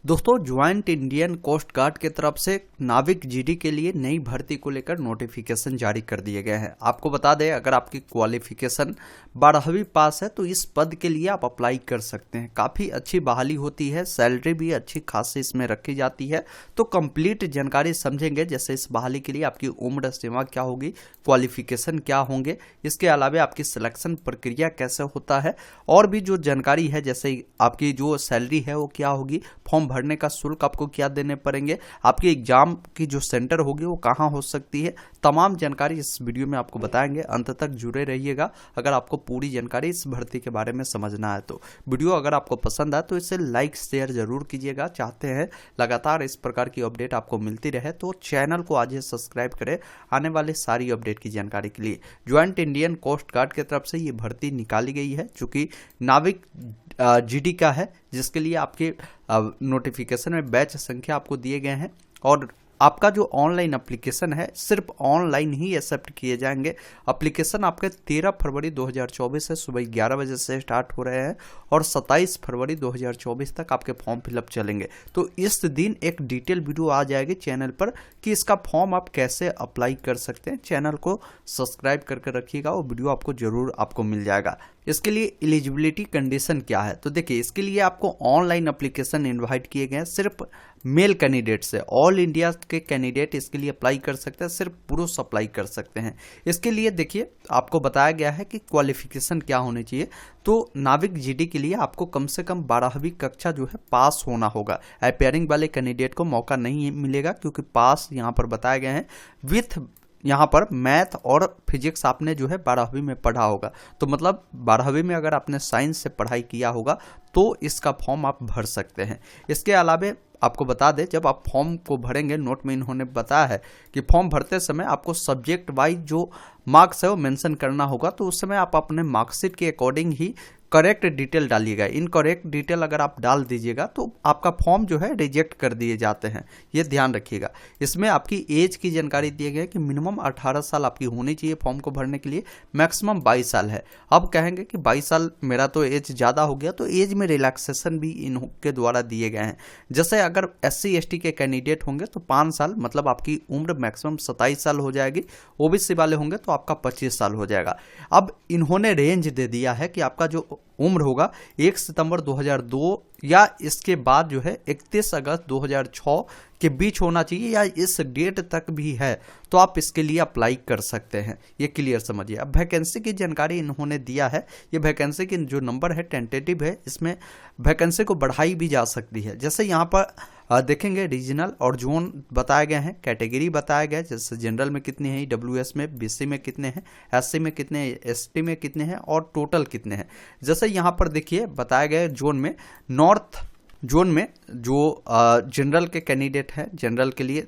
दोस्तों, joint Indian coast guard की तरफ से नाविक जीडी के लिए नई भर्ती को लेकर नोटिफिकेशन जारी कर दिए गए हैं। आपको बता दें, अगर आपकी क्वालिफिकेशन 12वीं पास है तो इस पद के लिए आप अप्लाई कर सकते हैं। काफ़ी अच्छी बहाली होती है, सैलरी भी अच्छी खासी इसमें रखी जाती है। तो कंप्लीट जानकारी समझेंगे, जैसे इस बहाली के लिए आपकी उम्र सीमा क्या होगी, क्वालिफिकेशन क्या होंगे, इसके अलावा आपकी सिलेक्शन प्रक्रिया कैसे होता है, और भी जो जानकारी है जैसे आपकी जो सैलरी है वो क्या होगी, फॉर्म भरने का शुल्क आपको क्या देने पड़ेंगे, आपके एग्जाम की जो सेंटर होगी वो कहाँ हो सकती है, तमाम जानकारी इस वीडियो में आपको बताएंगे। अंत तक जुड़े रहिएगा अगर आपको पूरी जानकारी इस भर्ती के बारे में समझना है। तो वीडियो अगर आपको पसंद आए तो इसे लाइक शेयर जरूर कीजिएगा। चाहते हैं लगातार इस प्रकार की अपडेट आपको मिलती रहे तो चैनल को आज ही सब्सक्राइब करें आने वाले सारी अपडेट की जानकारी के लिए। ज्वाइंट इंडियन कोस्ट गार्ड की तरफ से ये भर्ती निकाली गई है, चूंकि नाविक जीडी का है, जिसके लिए आपके नोटिफिकेशन में बैच संख्या आपको दिए गए हैं और आपका जो ऑनलाइन एप्लीकेशन है सिर्फ ऑनलाइन ही एक्सेप्ट किए जाएंगे। एप्लीकेशन आपके 13 फरवरी 2024 से सुबह 11 बजे से स्टार्ट हो रहे हैं और 27 फरवरी 2024 तक आपके फॉर्म फिलअप चलेंगे। तो इस दिन एक डिटेल वीडियो आ जाएगी चैनल पर कि इसका फॉर्म आप कैसे अप्लाई कर सकते हैं। चैनल को सब्सक्राइब करके रखिएगा, वो वीडियो आपको जरूर मिल जाएगा। इसके लिए एलिजिबिलिटी कंडीशन क्या है, तो देखिए इसके लिए आपको ऑनलाइन एप्लीकेशन इनवाइट किए गए हैं सिर्फ मेल कैंडिडेट से। ऑल इंडिया के कैंडिडेट इसके लिए अप्लाई कर सकते हैं, सिर्फ पुरुष अप्लाई कर सकते हैं। इसके लिए देखिए आपको बताया गया है कि क्वालिफिकेशन क्या होनी चाहिए। तो नाविक जीडी के लिए आपको कम से कम 12वीं कक्षा जो है पास होना होगा। अपेयरिंग वाले कैंडिडेट को मौका नहीं मिलेगा, क्योंकि पास यहाँ पर बताए गए हैं विथ यहाँ पर मैथ और फिजिक्स आपने जो है 12वीं में पढ़ा होगा। तो मतलब 12वीं में अगर आपने साइंस से पढ़ाई किया होगा तो इसका फॉर्म आप भर सकते हैं। इसके अलावा आपको बता दें, जब आप फॉर्म को भरेंगे, नोट में इन्होंने बताया है कि फॉर्म भरते समय आपको सब्जेक्ट वाइज जो मार्क्स है वो मेंशन करना होगा। तो उस समय आप अपने मार्कशीट के अकॉर्डिंग ही करेक्ट डिटेल डालिएगा। इनकरेक्ट डिटेल अगर आप डाल दीजिएगा तो आपका फॉर्म जो है रिजेक्ट कर दिए जाते हैं, ये ध्यान रखिएगा। इसमें आपकी एज की जानकारी दी गई है कि मिनिमम 18 साल आपकी होनी चाहिए फॉर्म को भरने के लिए, मैक्सिमम 22 साल है। अब कहेंगे कि 22 साल मेरा तो एज ज़्यादा हो गया, तो एज में रिलैक्सेशन भी इनके द्वारा दिए गए हैं। जैसे अगर SC ST के कैंडिडेट होंगे तो 5 साल, मतलब आपकी उम्र मैक्सिमम 27 साल हो जाएगी। OBC वाले होंगे तो आपका 25 साल हो जाएगा। अब इन्होंने रेंज दे दिया है कि आपका जो उम्र होगा 1 सितंबर 2002 या इसके बाद जो है 31 अगस्त 2006 के बीच होना चाहिए, या इस डेट तक भी है तो आप इसके लिए अप्लाई कर सकते हैं। ये क्लियर समझिए। अब वैकेंसी की जानकारी इन्होंने दिया है। ये वैकेंसी की जो नंबर है टेंटेटिव है, इसमें वैकेंसी को बढ़ाई भी जा सकती है। जैसे यहाँ पर देखेंगे रीजनल और जोन बताए गए हैं, कैटेगरी बताया गया है, जैसे जनरल में कितने हैं, WS में, BC में कितने हैं, SC में कितने हैं, ST में कितने हैं और टोटल कितने हैं। जैसे यहाँ पर देखिए बताया गया है जोन में, नॉर्थ जोन में जो जनरल के कैंडिडेट हैं, जनरल के लिए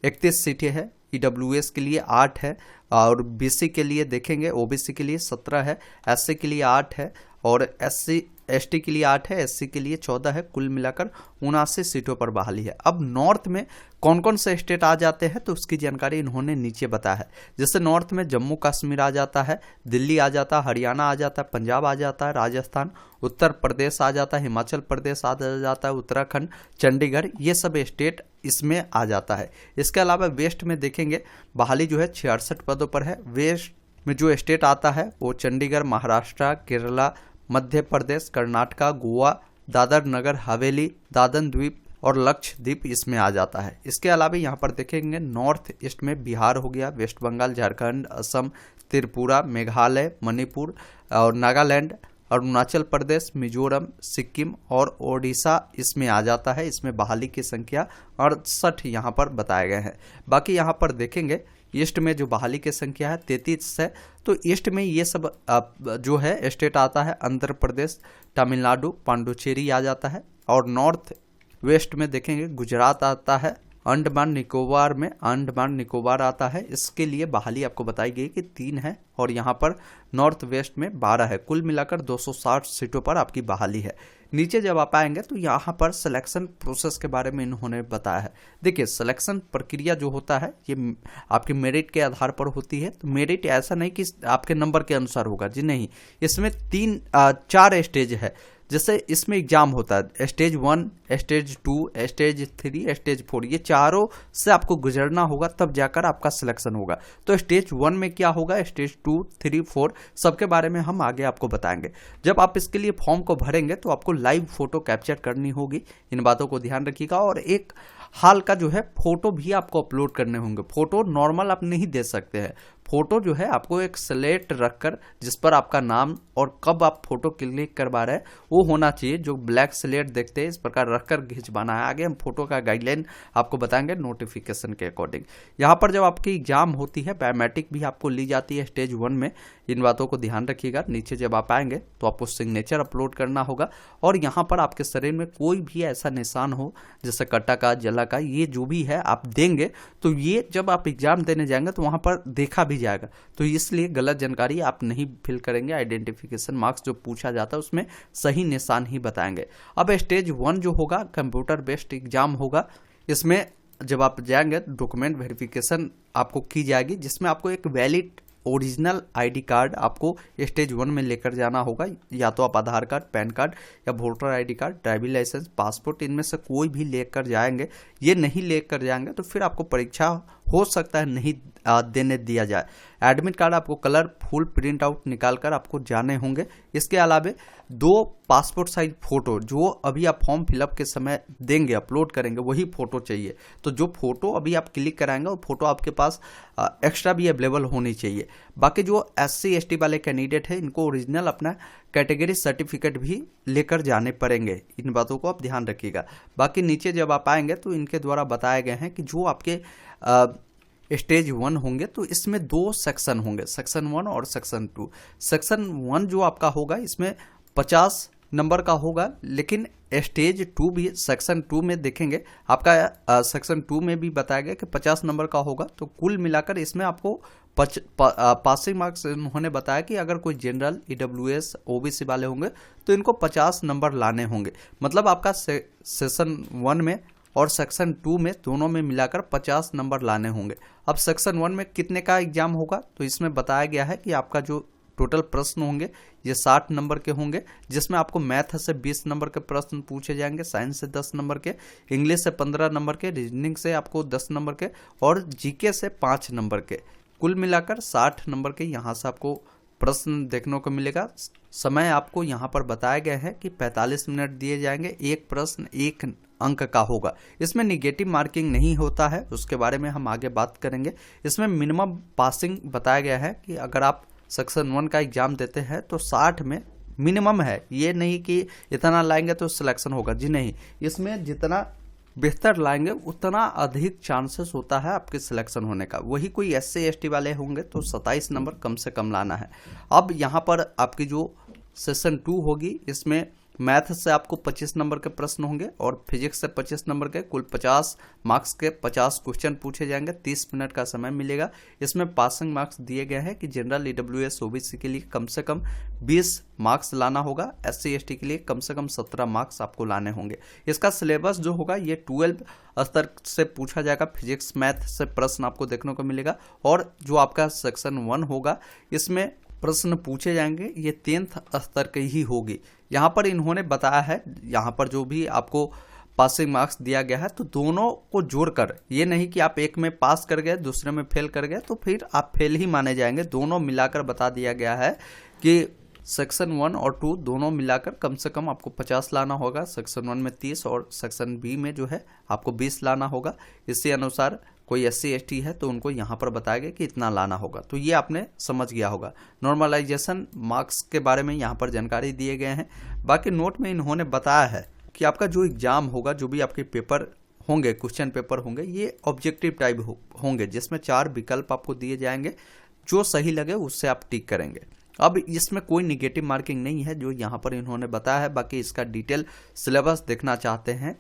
31 सीटें हैं, EWS के लिए 8 है और BC के लिए देखेंगे, OBC के लिए 17 है, SC के लिए 8 है और SC ST के लिए 8 है, SC के लिए 14 है। कुल मिलाकर 79 सीटों पर बहाली है। अब नॉर्थ में कौन कौन से स्टेट आ जाते हैं तो उसकी जानकारी इन्होंने नीचे बताया है। जैसे नॉर्थ में जम्मू कश्मीर आ जाता है, दिल्ली आ जाता है, हरियाणा आ जाता है, पंजाब आ जाता है, राजस्थान, उत्तर प्रदेश आ जाता है, हिमाचल प्रदेश आ जाता है, उत्तराखंड, चंडीगढ़, ये सब स्टेट इसमें आ जाता है। इसके अलावा वेस्ट में देखेंगे बहाली जो है 66 पदों पर है। वेस्ट में जो स्टेट आता है वो चंडीगढ़, महाराष्ट्र, केरला, मध्य प्रदेश, कर्नाटका, गोवा, दादर नगर हवेली, दादन द्वीप और लक्षद्वीप इसमें आ जाता है। इसके अलावा यहाँ पर देखेंगे नॉर्थ ईस्ट में बिहार हो गया, वेस्ट बंगाल, झारखंड, असम, त्रिपुरा, मेघालय, मणिपुर और नागालैंड, अरुणाचल प्रदेश, मिजोरम, सिक्किम और ओडिशा इसमें आ जाता है। इसमें बहाली की संख्या 68 यहाँ पर बताए गए हैं। बाकी यहाँ पर देखेंगे ईस्ट में जो बहाली की संख्या है 33 है। तो ईस्ट में ये सब जो है स्टेट आता है, आंध्र प्रदेश, तमिलनाडु, पांडुचेरी आ जाता है। और नॉर्थ वेस्ट में देखेंगे गुजरात आता है, अंडमान निकोबार में अंडमान निकोबार आता है। इसके लिए बहाली आपको बताई गई कि 3 है और यहाँ पर नॉर्थ वेस्ट में 12 है। कुल मिलाकर 260 सीटों पर आपकी बहाली है। नीचे जब आप आएंगे तो यहाँ पर सिलेक्शन प्रोसेस के बारे में इन्होंने बताया है। देखिए सिलेक्शन प्रक्रिया जो होता है ये आपके मेरिट के आधार पर होती है। तो मेरिट ऐसा नहीं कि आपके नंबर के अनुसार होगा जी, नहीं। इसमें 4 स्टेज है। जैसे इसमें एग्जाम होता है स्टेज 1, स्टेज 2, स्टेज 3, स्टेज 4, ये चारों से आपको गुजरना होगा, तब जाकर आपका सिलेक्शन होगा। तो स्टेज 1 में क्या होगा, स्टेज 2, 3, 4 सबके बारे में हम आगे आपको बताएंगे। जब आप इसके लिए फॉर्म को भरेंगे तो आपको लाइव फोटो कैप्चर करनी होगी, इन बातों को ध्यान रखिएगा। और एक हाल का जो है फोटो भी आपको अपलोड करने होंगे। फोटो नॉर्मल आप नहीं दे सकते हैं, फोटो जो है आपको एक स्लेट रखकर जिस पर आपका नाम और कब आप फोटो क्लिक करवा रहे हैं वो होना चाहिए, जो ब्लैक स्लेट देखते हैं इस प्रकार रखकर खिंचवाना है। आगे हम फोटो का गाइडलाइन आपको बताएंगे नोटिफिकेशन के अकॉर्डिंग। यहाँ पर जब आपकी एग्जाम होती है बायोमेट्रिक भी आपको ली जाती है स्टेज 1 में, इन बातों को ध्यान रखिएगा। नीचे जब आप आएंगे तो आपको सिग्नेचर अपलोड करना होगा और यहाँ पर आपके शरीर में कोई भी ऐसा निशान हो जैसे कटा का, जला का, ये जो भी है आप देंगे तो ये जब आप एग्जाम देने जाएंगे तो वहाँ पर देखा भी जाएगा। तो इसलिए गलत जानकारी आप नहीं फिल करेंगे। आइडेंटिफिकेशन मार्क्स जो पूछा जाता है उसमें सही निशान ही बताएंगे। अब स्टेज 1 जो होगा कंप्यूटर बेस्ड एग्जाम होगा। इसमें जब आप जाएंगे डॉक्यूमेंट वेरिफिकेशन आपको की जाएगी, जिसमें आपको एक वैलिड ओरिजिनल आईडी कार्ड आपको स्टेज 1 में लेकर जाना होगा। या तो आप आधार कार्ड, पैन कार्ड या voter ID card, driving licence, passport, इनमें से कोई भी लेकर जाएंगे। ये नहीं लेकर जाएंगे तो फिर आपको परीक्षा हो सकता है नहीं देने दिया जाए। एडमिट कार्ड आपको कलर फुल प्रिंट आउट निकाल कर आपको जाने होंगे। इसके अलावा 2 पासपोर्ट साइज फोटो जो अभी आप फॉर्म फिलअप के समय देंगे, अपलोड करेंगे, वही फोटो चाहिए। तो जो फोटो अभी आप क्लिक कराएंगे वो फोटो आपके पास एक्स्ट्रा भी अवेलेबल होनी चाहिए। बाकी जो SC ST वाले कैंडिडेट है इनको ओरिजिनल अपना कैटेगरी सर्टिफिकेट भी लेकर जाने पड़ेंगे, इन बातों को आप ध्यान रखिएगा। बाकी नीचे जब आप आएंगे तो इनके द्वारा बताए गए हैं कि जो आपके स्टेज 1 होंगे तो इसमें 2 सेक्शन होंगे, सेक्शन 1 और सेक्शन 2। सेक्शन 1 जो आपका होगा इसमें 50 नंबर का होगा, लेकिन स्टेज 2 भी सेक्शन 2 में देखेंगे आपका सेक्शन 2 में भी बताया गया कि 50 नंबर का होगा। तो कुल मिलाकर इसमें आपको पासिंग मार्क्स उन्होंने बताया कि अगर कोई जनरल, EWS, OBC वाले होंगे तो इनको 50 नंबर लाने होंगे। मतलब आपका सेक्शन 1 में और सेक्शन 2 में दोनों में मिलाकर 50 नंबर लाने होंगे। अब सेक्शन 1 में कितने का एग्जाम होगा तो इसमें बताया गया है कि आपका जो टोटल प्रश्न होंगे ये 60 नंबर के होंगे, जिसमें आपको मैथ से 20 नंबर के प्रश्न पूछे जाएंगे, साइंस से 10 नंबर के, इंग्लिश से 15 नंबर के, रीजनिंग से आपको 10 नंबर के और GK से 5 नंबर के। कुल मिलाकर 60 नंबर के यहाँ से आपको प्रश्न देखने को मिलेगा। समय आपको यहाँ पर बताया गया है कि 45 मिनट दिए जाएंगे, एक प्रश्न 1 अंक का होगा। इसमें निगेटिव मार्किंग नहीं होता है, उसके बारे में हम आगे बात करेंगे। इसमें मिनिमम पासिंग बताया गया है कि अगर आप सेक्शन 1 का एग्जाम देते हैं तो 60 में मिनिमम है, ये नहीं कि इतना लाएंगे तो सिलेक्शन होगा जी, नहीं। इसमें जितना बेहतर लाएंगे उतना अधिक चांसेस होता है आपके सिलेक्शन होने का। वही कोई SC ST वाले होंगे तो 27 नंबर कम से कम लाना है। अब यहाँ पर आपकी जो सेशन 2 होगी इसमें मैथ से आपको 25 नंबर के प्रश्न होंगे और फिजिक्स से 25 नंबर के, कुल 50 मार्क्स के 50 क्वेश्चन पूछे जाएंगे। 30 मिनट का समय मिलेगा। इसमें पासिंग मार्क्स दिए गए हैं कि जनरल, EWS, OBC के लिए कम से कम 20 मार्क्स लाना होगा, SC ST के लिए कम से कम 17 मार्क्स आपको लाने होंगे। इसका सिलेबस जो होगा ये 12 स्तर से पूछा जाएगा। फिजिक्स, मैथ से प्रश्न आपको देखने को मिलेगा और जो आपका सेक्शन 1 होगा इसमें प्रश्न पूछे जाएंगे ये 10th स्तर की ही होगी। यहाँ पर इन्होंने बताया है, यहाँ पर जो भी आपको पासिंग मार्क्स दिया गया है तो दोनों को जोड़कर, ये नहीं कि आप एक में पास कर गए दूसरे में फेल कर गए तो फिर आप फेल ही माने जाएंगे। दोनों मिलाकर बता दिया गया है कि सेक्शन 1 और 2 दोनों मिलाकर कम से कम आपको 50 लाना होगा। सेक्शन 1 में 30 और सेक्शन B में जो है आपको 20 लाना होगा। इसी अनुसार कोई SC ST है तो उनको यहाँ पर बताया गया कि इतना लाना होगा। तो ये आपने समझ गया होगा। नॉर्मलाइजेशन मार्क्स के बारे में यहाँ पर जानकारी दिए गए हैं। बाकी नोट में इन्होंने बताया है कि आपका जो एग्जाम होगा, जो भी आपके पेपर होंगे, क्वेश्चन पेपर होंगे, ये ऑब्जेक्टिव टाइप होंगे, जिसमें 4 विकल्प आपको दिए जाएंगे। जो सही लगे उससे आप टिक करेंगे। अब इसमें कोई निगेटिव मार्किंग नहीं है जो यहाँ पर इन्होंने बताया है। बाकी इसका डिटेल सिलेबस देखना चाहते हैं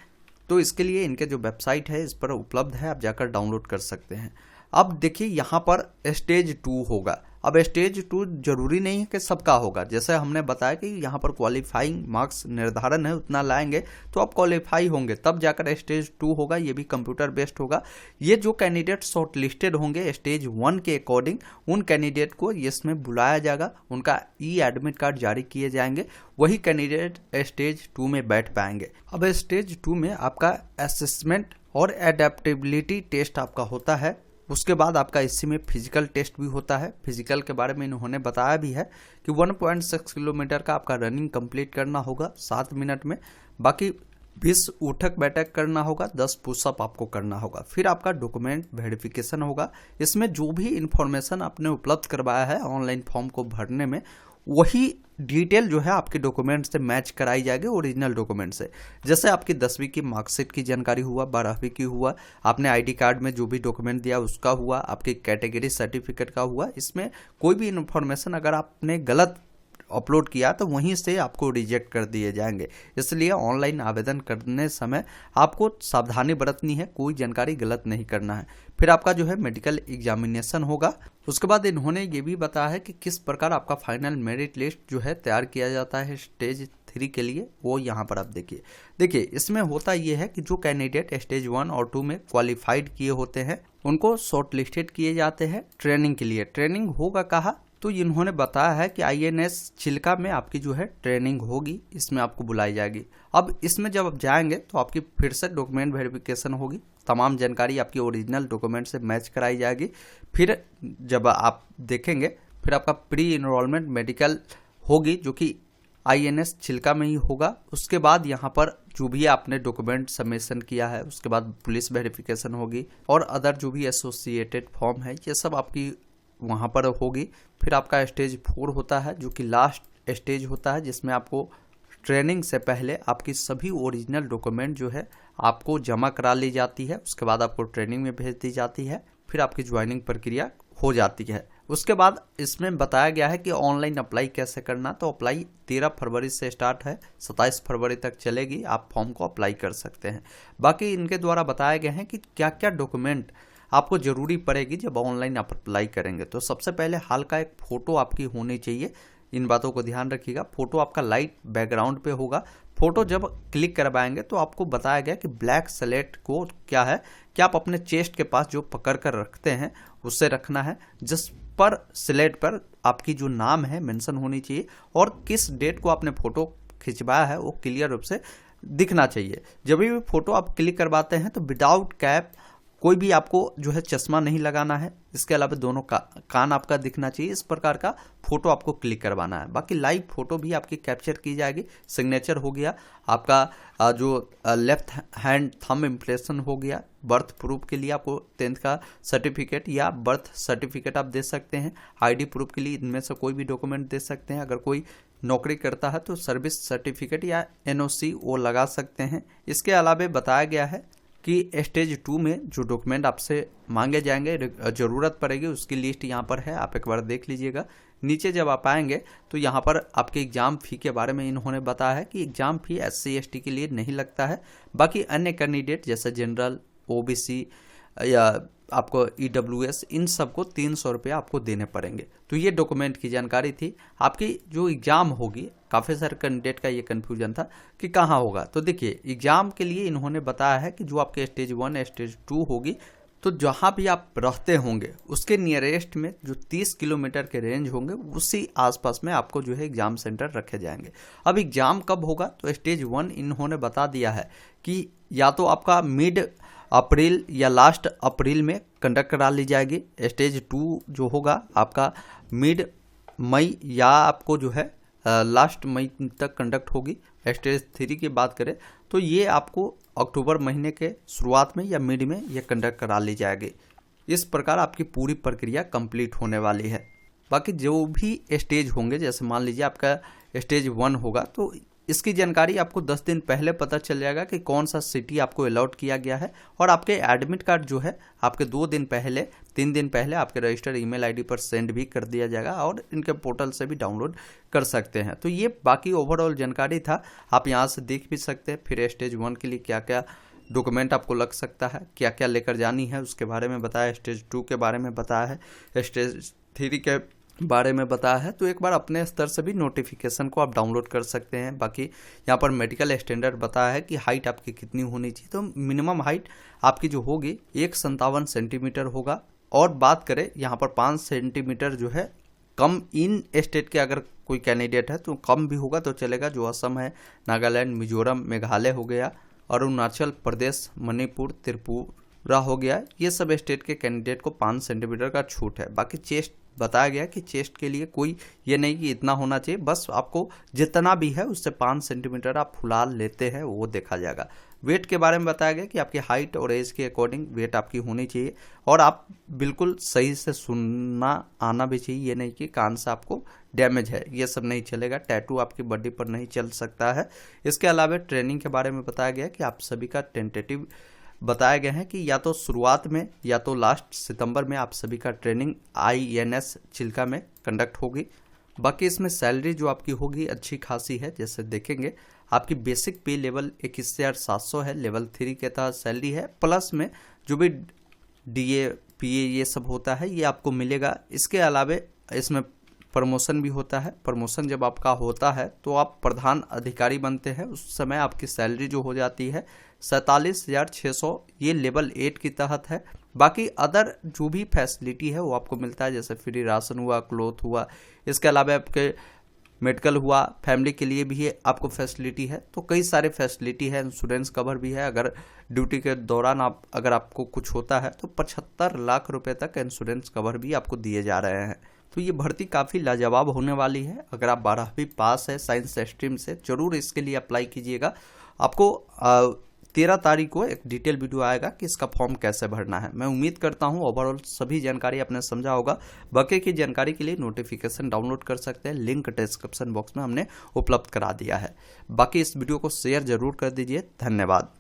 तो इसके लिए इनके जो वेबसाइट है इस पर उपलब्ध है, आप जाकर डाउनलोड कर सकते हैं। अब देखिए यहाँ पर स्टेज 2 होगा। अब स्टेज 2 जरूरी नहीं है कि सबका होगा, जैसे हमने बताया कि यहाँ पर क्वालिफाइंग मार्क्स निर्धारण है, उतना लाएंगे तो आप क्वालिफाई होंगे, तब जाकर स्टेज 2 होगा। ये भी कंप्यूटर बेस्ड होगा। ये जो कैंडिडेट शॉर्ट लिस्टेड होंगे स्टेज 1 के अकॉर्डिंग, उन कैंडिडेट को इसमें बुलाया जाएगा, उनका ई एडमिट कार्ड जारी किए जाएंगे, वही कैंडिडेट स्टेज 2 में बैठ पाएंगे। अब स्टेज 2 में आपका असेसमेंट और एडेप्टेबिलिटी टेस्ट आपका होता है। उसके बाद आपका इसी में फिजिकल टेस्ट भी होता है। फिजिकल के बारे में इन्होंने बताया भी है कि 1.6 किलोमीटर का आपका रनिंग कंप्लीट करना होगा 7 मिनट में, बाकी 20 उठक बैठक करना होगा, 10 पुशअप आपको करना होगा। फिर आपका डॉक्यूमेंट वेरिफिकेशन होगा। इसमें जो भी इंफॉर्मेशन आपने उपलब्ध करवाया है ऑनलाइन फॉर्म को भरने में, वही डिटेल जो है आपके डॉक्यूमेंट से मैच कराई जाएगी ओरिजिनल डॉक्यूमेंट से। जैसे आपकी 10वीं की मार्कशीट की जानकारी हुआ, 12वीं की हुआ, आपने आईडी कार्ड में जो भी डॉक्यूमेंट दिया उसका हुआ, आपकी कैटेगरी सर्टिफिकेट का हुआ। इसमें कोई भी इन्फॉर्मेशन अगर आपने गलत अपलोड किया तो वहीं से आपको रिजेक्ट कर दिए जाएंगे। इसलिए ऑनलाइन आवेदन करने समय आपको सावधानी बरतनी है, कोई जानकारी गलत नहीं करना है। फिर आपका जो है मेडिकल एग्जामिनेशन होगा। उसके बाद इन्होंने ये भी बताया है कि किस प्रकार आपका फाइनल मेरिट लिस्ट जो है तैयार किया जाता है स्टेज 3 के लिए, वो यहाँ पर आप देखिए इसमें होता ये है कि जो कैंडिडेट स्टेज 1 और 2 में क्वालिफाइड किए होते हैं उनको शॉर्ट लिस्टेड किए जाते हैं ट्रेनिंग के लिए। ट्रेनिंग होगा कहाँ, तो इन्होंने बताया है कि INS चिल्का में आपकी जो है ट्रेनिंग होगी, इसमें आपको बुलाई जाएगी। अब इसमें जब आप जाएंगे तो आपकी फिर से डॉक्यूमेंट वेरिफिकेशन होगी, तमाम जानकारी आपकी ओरिजिनल डॉक्यूमेंट से मैच कराई जाएगी। फिर जब आप देखेंगे फिर आपका प्री इनरोलमेंट मेडिकल होगी जो कि INS चिल्का में ही होगा। उसके बाद यहाँ पर जो भी आपने डॉक्यूमेंट सबमिशन किया है उसके बाद पुलिस वेरिफिकेशन होगी और अदर जो भी एसोसिएटेड फॉर्म है ये सब आपकी वहाँ पर होगी। फिर आपका स्टेज 4 होता है जो कि लास्ट स्टेज होता है, जिसमें आपको ट्रेनिंग से पहले आपकी सभी ओरिजिनल डॉक्यूमेंट जो है आपको जमा करा ली जाती है। उसके बाद आपको ट्रेनिंग में भेज दी जाती है, फिर आपकी ज्वाइनिंग प्रक्रिया हो जाती है। उसके बाद इसमें बताया गया है कि ऑनलाइन अप्लाई कैसे करना। तो अप्लाई 13 फरवरी से स्टार्ट है, 27 फरवरी तक चलेगी, आप फॉर्म को अप्लाई कर सकते हैं। बाकी इनके द्वारा बताया गया है कि क्या क्या डॉक्यूमेंट आपको जरूरी पड़ेगी जब ऑनलाइन आप अप्लाई करेंगे। तो सबसे पहले हाल का एक फ़ोटो आपकी होनी चाहिए, इन बातों को ध्यान रखिएगा। फोटो आपका लाइट बैकग्राउंड पे होगा। फोटो जब क्लिक करवाएंगे तो आपको बताया गया कि ब्लैक स्लेट को क्या है कि आप अपने चेस्ट के पास जो पकड़ कर रखते हैं उससे रखना है, जिस पर स्लेट पर आपकी जो नाम है मेंशन होनी चाहिए और किस डेट को आपने फोटो खिंचवाया है वो क्लियर रूप से दिखना चाहिए। जब भी फोटो आप क्लिक करवाते हैं तो विदाउट कैप कोई भी आपको जो है चश्मा नहीं लगाना है, इसके अलावा दोनों कान आपका दिखना चाहिए, इस प्रकार का फोटो आपको क्लिक करवाना है। बाकी लाइव फोटो भी आपकी कैप्चर की जाएगी। सिग्नेचर हो गया आपका, जो लेफ्ट हैंड थंब इम्प्रेशन हो गया। बर्थ प्रूफ के लिए आपको 10th का सर्टिफिकेट या बर्थ सर्टिफिकेट आप दे सकते हैं। आईडी प्रूफ के लिए इनमें से कोई भी डॉक्यूमेंट दे सकते हैं। अगर कोई नौकरी करता है तो सर्विस सर्टिफिकेट या NOC वो लगा सकते हैं। इसके अलावा बताया गया है कि स्टेज 2 में जो डॉक्यूमेंट आपसे मांगे जाएंगे, ज़रूरत पड़ेगी, उसकी लिस्ट यहाँ पर है, आप एक बार देख लीजिएगा। नीचे जब आप आएंगे तो यहाँ पर आपके एग्ज़ाम फ़ी के बारे में इन्होंने बताया है कि एग्ज़ाम फ़ी SC ST के लिए नहीं लगता है। बाकी अन्य कैंडिडेट जैसे जनरल, OBC या आपको EWS, इन सबको 300 रुपये आपको देने पड़ेंगे। तो ये डॉक्यूमेंट की जानकारी थी। आपकी जो एग्ज़ाम होगी, काफ़ी सारे कैंडिडेट का ये कन्फ्यूजन था कि कहाँ होगा। तो देखिए एग्ज़ाम के लिए इन्होंने बताया है कि जो आपके स्टेज 1 स्टेज 2 होगी, तो जहाँ भी आप रहते होंगे उसके नियरेस्ट में जो 30 किलोमीटर के रेंज होंगे उसी आसपास में आपको जो है एग्ज़ाम सेंटर रखे जाएंगे। अब एग्ज़ाम कब होगा, तो स्टेज 1 इन्होंने बता दिया है कि या तो आपका मिड अप्रैल या लास्ट अप्रैल में कंडक्ट करा ली जाएगी। स्टेज 2 जो होगा आपका मिड मई या आपको जो है लास्ट मई तक कंडक्ट होगी। स्टेज 3 की बात करें तो ये आपको अक्टूबर महीने के शुरुआत में या मिड में ये कंडक्ट करा ली जाएगी। इस प्रकार आपकी पूरी प्रक्रिया कंप्लीट होने वाली है। बाकी जो भी स्टेज होंगे, जैसे मान लीजिए आपका स्टेज 1 होगा, तो इसकी जानकारी आपको 10 दिन पहले पता चल जाएगा कि कौन सा सिटी आपको अलॉट किया गया है और आपके एडमिट कार्ड जो है आपके 2 दिन पहले 3 दिन पहले आपके रजिस्टर्ड ईमेल आईडी पर सेंड भी कर दिया जाएगा और इनके पोर्टल से भी डाउनलोड कर सकते हैं। तो ये बाकी ओवरऑल जानकारी था, आप यहाँ से देख भी सकते हैं। फिर स्टेज 1 के लिए क्या क्या डॉक्यूमेंट आपको लग सकता है, क्या क्या लेकर जानी है उसके बारे में बताया, स्टेज 2 के बारे में बताया है, स्टेज 3 के बारे में बताया है। तो एक बार अपने स्तर से भी नोटिफिकेशन को आप डाउनलोड कर सकते हैं। बाकी यहाँ पर मेडिकल स्टैंडर्ड बताया है कि हाइट आपकी कितनी होनी चाहिए, तो मिनिमम हाइट आपकी जो होगी 157 सेंटीमीटर होगा। और बात करें यहाँ पर 5 सेंटीमीटर जो है कम इन स्टेट के अगर कोई कैंडिडेट है तो कम भी होगा तो चलेगा, जो असम है, नागालैंड, मिजोरम, मेघालय हो गया, अरुणाचल प्रदेश, मणिपुर, त्रिपुरा हो गया, ये सब स्टेट के कैंडिडेट को 5 सेंटीमीटर का छूट है। बाकी चेस्ट बताया गया कि चेस्ट के लिए कोई ये नहीं कि इतना होना चाहिए, बस आपको जितना भी है उससे 5 सेंटीमीटर आप फुला लेते हैं वो देखा जाएगा। वेट के बारे में बताया गया कि आपकी हाइट और एज के अकॉर्डिंग वेट आपकी होनी चाहिए, और आप बिल्कुल सही से सुनना आना भी चाहिए, ये नहीं कि कान से आपको डैमेज है, ये सब नहीं चलेगा। टैटू आपकी बॉडी पर नहीं चल सकता है। इसके अलावा ट्रेनिंग के बारे में बताया गया कि आप सभी का टेंटेटिव बताया गया है कि या तो शुरुआत में या तो लास्ट सितंबर में आप सभी का ट्रेनिंग INS चिल्का में कंडक्ट होगी। बाकी इसमें सैलरी जो आपकी होगी अच्छी खासी है, जैसे देखेंगे आपकी बेसिक पे लेवल 21,700 है, लेवल 3 के तहत सैलरी है, प्लस में जो भी DA PA ये सब होता है ये आपको मिलेगा। इसके अलावा इसमें प्रमोशन भी होता है। प्रमोशन जब आपका होता है तो आप प्रधान अधिकारी बनते हैं, उस समय आपकी सैलरी जो हो जाती है 47,600, ये लेवल 8 के तहत है। बाकी अदर जो भी फैसिलिटी है वो आपको मिलता है, जैसे फ्री राशन हुआ, क्लोथ हुआ, इसके अलावा आपके मेडिकल हुआ, फैमिली के लिए भी आपको फैसिलिटी है। तो कई सारे फैसिलिटी है, इंश्योरेंस कवर भी है। अगर ड्यूटी के दौरान अगर आपको कुछ होता है तो 75 लाख रुपए तक इंश्योरेंस कवर भी आपको दिए जा रहे हैं। तो ये भर्ती काफ़ी लाजवाब होने वाली है। अगर आप 12वीं पास है साइंस स्ट्रीम से, जरूर इसके लिए अप्लाई कीजिएगा। आपको 13 तारीख को एक डिटेल वीडियो आएगा कि इसका फॉर्म कैसे भरना है। मैं उम्मीद करता हूं ओवरऑल सभी जानकारी आपने समझा होगा। बाकी की जानकारी के लिए नोटिफिकेशन डाउनलोड कर सकते हैं, लिंक डिस्क्रिप्शन बॉक्स में हमने उपलब्ध करा दिया है। बाकी इस वीडियो को शेयर जरूर कर दीजिए। धन्यवाद।